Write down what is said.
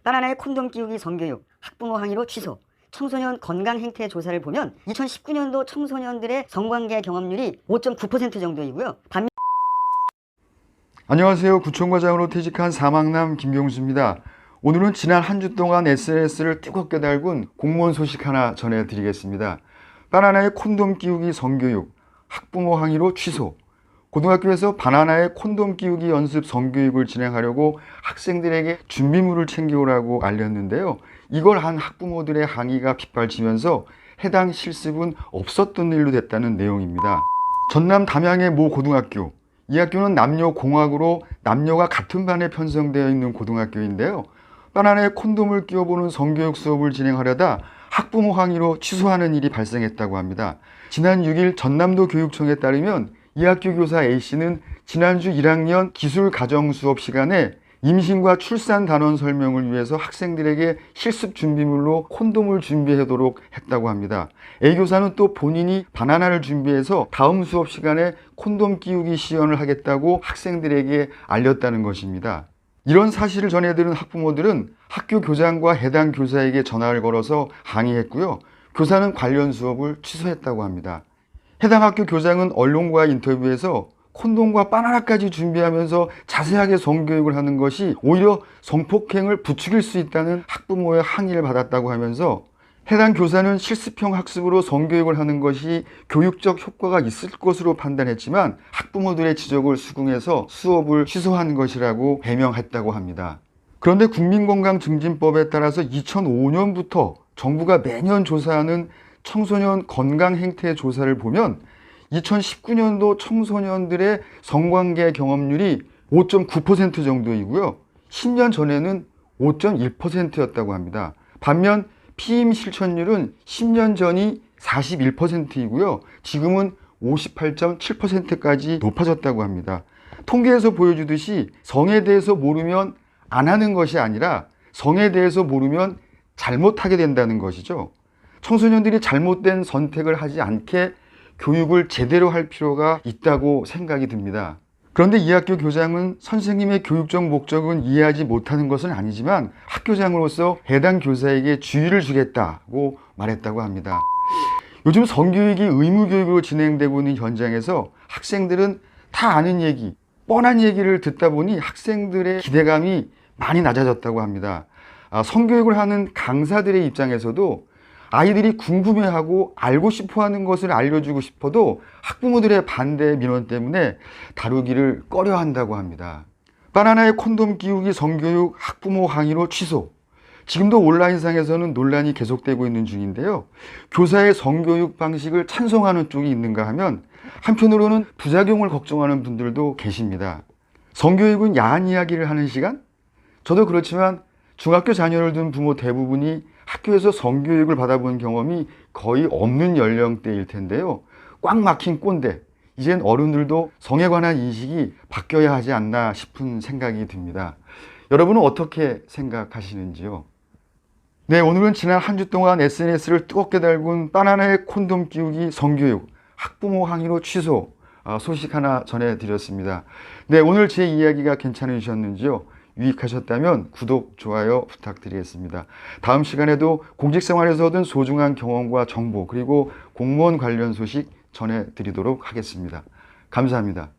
바나나에 콘돔 끼우기 성교육, 학부모 항의로 취소. 청소년 건강 행태 조사를 보면 2019년도 청소년들의 성관계 경험률이 5.9% 정도이고요. 안녕하세요. 구청과장으로 퇴직한 사망남 김경수입니다. 오늘은 지난 한 주 동안 SNS를 뜨겁게 달군 공무원 소식 하나 전해드리겠습니다. 바나나에 콘돔 끼우기 성교육, 학부모 항의로 취소. 고등학교에서 바나나에 콘돔 끼우기 연습 성교육을 진행하려고 학생들에게 준비물을 챙겨오라고 알렸는데요. 이걸 한 학부모들의 항의가 빗발치면서 해당 실습은 없었던 일로 됐다는 내용입니다. 전남 담양의 모 고등학교. 이 학교는 남녀공학으로 남녀가 같은 반에 편성되어 있는 고등학교인데요. 바나나에 콘돔을 끼워보는 성교육 수업을 진행하려다 학부모 항의로 취소하는 일이 발생했다고 합니다. 지난 6일 전남도 교육청에 따르면 이 학교 교사 A씨는 지난주 1학년 기술 가정 수업 시간에 임신과 출산 단원 설명을 위해서 학생들에게 실습 준비물로 콘돔을 준비하도록 했다고 합니다. A 교사는 또 본인이 바나나를 준비해서 다음 수업 시간에 콘돔 끼우기 시연을 하겠다고 학생들에게 알렸다는 것입니다. 이런 사실을 전해들은 학부모들은 학교 교장과 해당 교사에게 전화를 걸어서 항의했고요. 교사는 관련 수업을 취소했다고 합니다. 해당 학교 교장은 언론과의 인터뷰에서 콘돔과 바나나까지 준비하면서 자세하게 성교육을 하는 것이 오히려 성폭행을 부추길 수 있다는 학부모의 항의를 받았다고 하면서 해당 교사는 실습형 학습으로 성교육을 하는 것이 교육적 효과가 있을 것으로 판단했지만 학부모들의 지적을 수긍해서 수업을 취소한 것이라고 해명했다고 합니다. 그런데 국민건강증진법에 따라서 2005년부터 정부가 매년 조사하는 청소년 건강 행태 조사를 보면 2019년도 청소년들의 성관계 경험률이 5.9% 정도이고요. 10년 전에는 5.1%였다고 합니다. 반면 피임 실천율은 10년 전이 41%이고요. 지금은 58.7%까지 높아졌다고 합니다. 통계에서 보여주듯이 성에 대해서 모르면 안 하는 것이 아니라 성에 대해서 모르면 잘못하게 된다는 것이죠. 청소년들이 잘못된 선택을 하지 않게 교육을 제대로 할 필요가 있다고 생각이 듭니다. 그런데 이 학교 교장은 선생님의 교육적 목적은 이해하지 못하는 것은 아니지만 학교장으로서 해당 교사에게 주의를 주겠다고 말했다고 합니다. 요즘 성교육이 의무교육으로 진행되고 있는 현장에서 학생들은 다 아는 얘기, 뻔한 얘기를 듣다 보니 학생들의 기대감이 많이 낮아졌다고 합니다. 성교육을 하는 강사들의 입장에서도 아이들이 궁금해하고 알고 싶어하는 것을 알려주고 싶어도 학부모들의 반대 민원 때문에 다루기를 꺼려한다고 합니다. 바나나에 콘돔 끼우기 성교육 학부모 항의로 취소. 지금도 온라인상에서는 논란이 계속되고 있는 중인데요. 교사의 성교육 방식을 찬성하는 쪽이 있는가 하면 한편으로는 부작용을 걱정하는 분들도 계십니다. 성교육은 야한 이야기를 하는 시간? 저도 그렇지만 중학교 자녀를 둔 부모 대부분이 학교에서 성교육을 받아본 경험이 거의 없는 연령대일 텐데요. 꽉 막힌 꼰대. 이젠 어른들도 성에 관한 인식이 바뀌어야 하지 않나 싶은 생각이 듭니다. 여러분은 어떻게 생각하시는지요? 네, 오늘은 지난 한 주 동안 SNS를 뜨겁게 달군 바나나에 콘돔 끼우기 성교육, 학부모 항의로 취소 소식 하나 전해드렸습니다. 네, 오늘 제 이야기가 괜찮으셨는지요? 유익하셨다면 구독, 좋아요 부탁드리겠습니다. 다음 시간에도 공직생활에서 얻은 소중한 경험과 정보 그리고 공무원 관련 소식 전해드리도록 하겠습니다. 감사합니다.